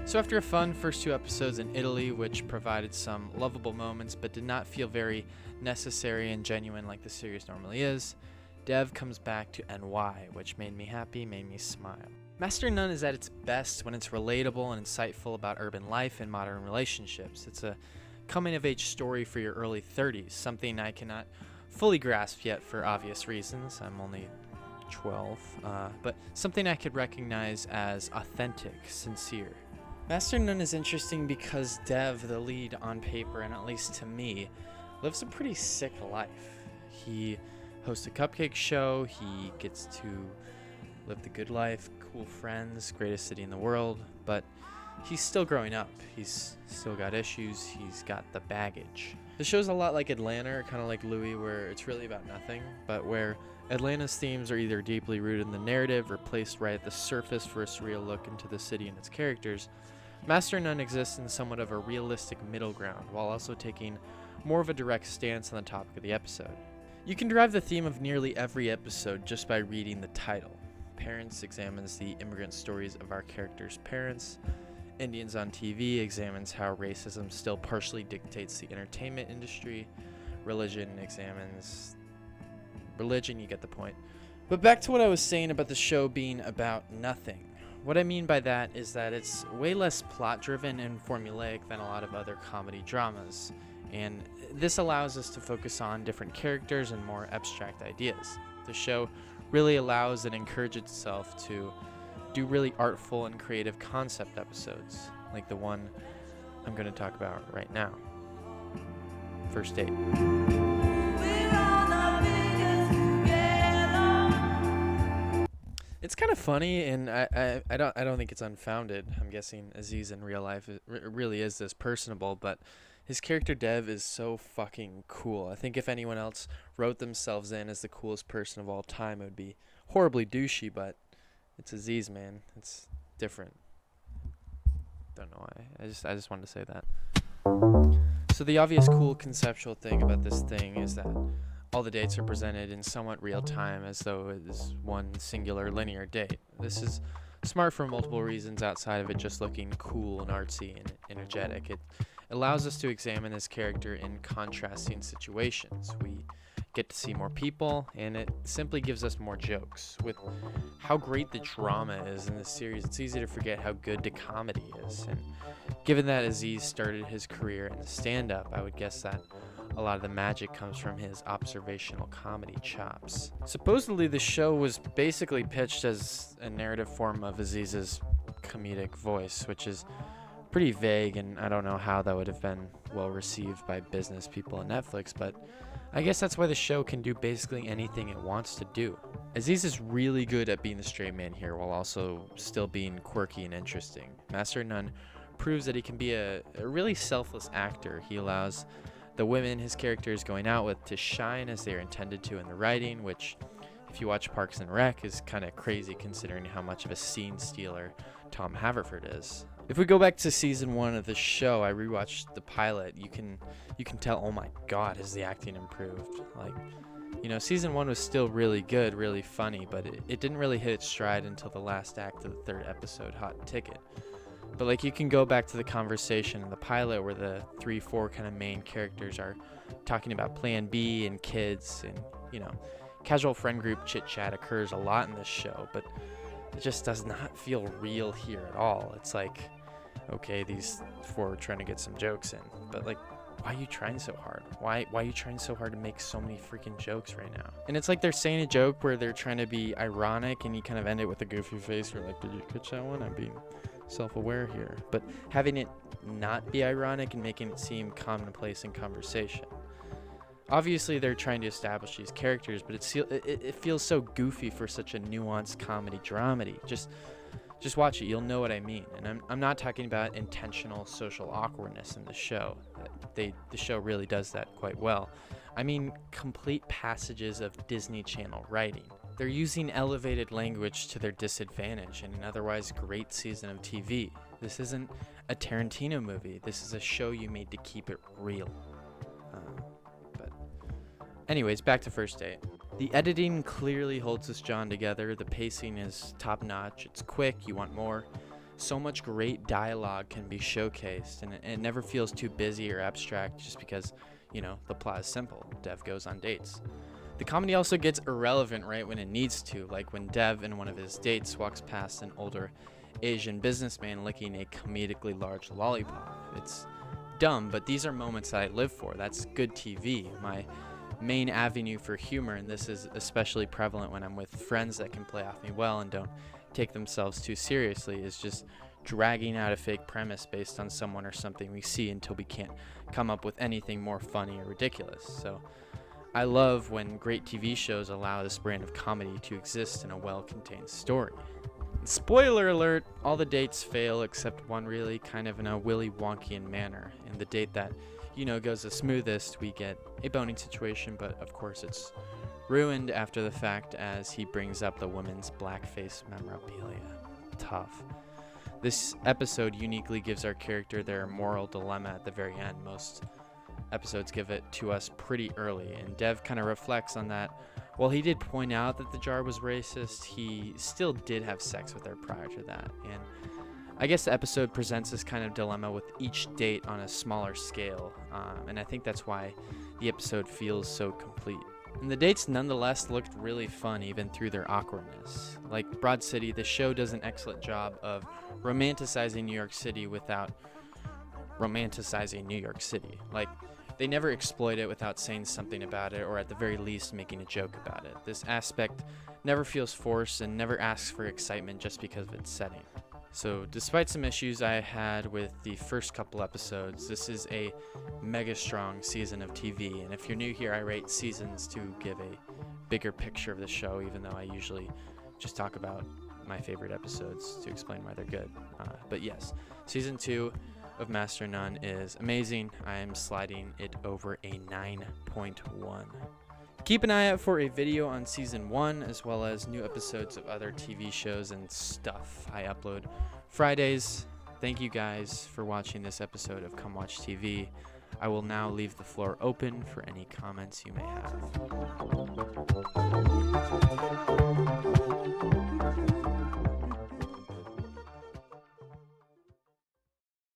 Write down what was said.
So after a fun first 2 episodes in Italy, which provided some lovable moments but did not feel very necessary and genuine like the series normally is, Dev comes back to NY, which made me happy, made me smile. Master None is at its best when it's relatable and insightful about urban life and modern relationships. It's a coming-of-age story for your early 30s, something I cannot fully grasp yet for obvious reasons. I'm only 12, but something I could recognize as authentic, sincere. Master None is interesting because Dev, the lead on paper, and at least to me, lives a pretty sick life. He hosts a cupcake show, he gets to live the good life, cool friends, greatest city in the world, but he's still growing up. He's still got issues, he's got the baggage. The show's a lot like Atlanta, or kind of like Louis, where it's really about nothing, but where Atlanta's themes are either deeply rooted in the narrative or placed right at the surface for a surreal look into the city and its characters. Master None exists in somewhat of a realistic middle ground, while also taking more of a direct stance on the topic of the episode. You can derive the theme of nearly every episode just by reading the title. Parents examines the immigrant stories of our characters' parents. Indians on TV examines how racism still partially dictates the entertainment industry. Religion examines religion, you get the point. But back to what I was saying about the show being about nothing. What I mean by that is that it's way less plot-driven and formulaic than a lot of other comedy dramas, and this allows us to focus on different characters and more abstract ideas. The show really allows and encourages itself to do really artful and creative concept episodes, like the one I'm going to talk about right now. First Date. It's kind of funny, and I don't think it's unfounded. I'm guessing Aziz in real life really is this personable, but his character Dev is so fucking cool. I think if anyone else wrote themselves in as the coolest person of all time, it would be horribly douchey, but it's Aziz, man. It's different. Don't know why. I just wanted to say that. So the obvious cool conceptual thing about this thing is that all the dates are presented in somewhat real time, as though it is one singular linear date. This is smart for multiple reasons outside of it just looking cool and artsy and energetic. It allows us to examine this character in contrasting situations. We get to see more people, and it simply gives us more jokes. With how great the drama is in this series, it's easy to forget how good the comedy is. And given that Aziz started his career in stand-up, I would guess that a lot of the magic comes from his observational comedy chops. Supposedly, the show was basically pitched as a narrative form of Aziz's comedic voice, which is pretty vague, and I don't know how that would have been well received by business people at Netflix, but I guess that's why the show can do basically anything it wants to do. Aziz is really good at being the straight man here, while also still being quirky and interesting. Master None proves that he can be a really selfless actor. He allows the women his character is going out with to shine as they are intended to in the writing, which, if you watch Parks and Rec, is kind of crazy considering how much of a scene stealer Tom Haverford is. If we go back to season 1 of the show, I rewatched the pilot. You can tell, oh my god, has the acting improved? Like, you know, season 1 was still really good, really funny, but it didn't really hit its stride until the last act of the 3rd episode, Hot Ticket. But like, you can go back to the conversation in the pilot where the 3-4 kind of main characters are talking about Plan B and kids, and, you know, casual friend group chit chat occurs a lot in this show, but it just does not feel real here at all. It's like, okay, these 4 are trying to get some jokes in, but like, why are you trying so hard? Why are you trying so hard to make so many freaking jokes right now? And it's like they're saying a joke where they're trying to be ironic, and you kind of end it with a goofy face. You're like, did you catch that one? I'm being self-aware here. But having it not be ironic and making it seem commonplace in conversation. Obviously, they're trying to establish these characters, but it feels so goofy for such a nuanced comedy dramedy. Just watch it, you'll know what I mean. And I'm not talking about intentional social awkwardness in the show. The show really does that quite well. I mean complete passages of Disney Channel writing. They're using elevated language to their disadvantage in an otherwise great season of TV. This isn't a Tarantino movie. This is a show you made to keep it real. But anyways, back to First Date. The editing clearly holds this John together. The pacing is top-notch. It's quick. You want more. so much great dialogue can be showcased, and it never feels too busy or abstract just because, the plot is simple. Dev goes on dates. The comedy also gets irrelevant right when it needs to, like when Dev in one of his dates walks past an older Asian businessman licking a comedically large lollipop. It's dumb, but these are moments that I live for. That's good TV. My main avenue for humor, and this is especially prevalent when I'm with friends that can play off me well and don't take themselves too seriously, is just dragging out a fake premise based on someone or something we see until we can't come up with anything more funny or ridiculous. So I love when great TV shows allow this brand of comedy to exist in a well-contained story. Spoiler alert, all the dates fail except one, really kind of in a Willy Wonkian manner. In the date that, goes the smoothest, we get a boning situation, but of course it's ruined after the fact as he brings up the woman's blackface memorabilia. Tough. This episode uniquely gives our character their moral dilemma at the very end. Most episodes give it to us pretty early, and Dev kind of reflects on that. While he did point out that the jar was racist, he still did have sex with her prior to that. And I guess the episode presents this kind of dilemma with each date on a smaller scale, and I think that's why the episode feels so complete. And the dates nonetheless looked really fun even through their awkwardness. Like Broad City, the show does an excellent job of romanticizing New York City without romanticizing New York City. Like, they never exploit it without saying something about it, or at the very least making a joke about it. This aspect never feels forced and never asks for excitement just because of its setting. So despite some issues I had with the first couple episodes, this is a mega strong season of TV. And if you're new here, I rate seasons to give a bigger picture of the show, even though I usually just talk about my favorite episodes to explain why they're good. But yes, season 2 of Master None is amazing. I am sliding it over a 9.1. Keep an eye out for a video on season 1, as well as new episodes of other TV shows and stuff I upload Fridays. Thank you guys for watching this episode of Come Watch TV. I will now leave the floor open for any comments you may have.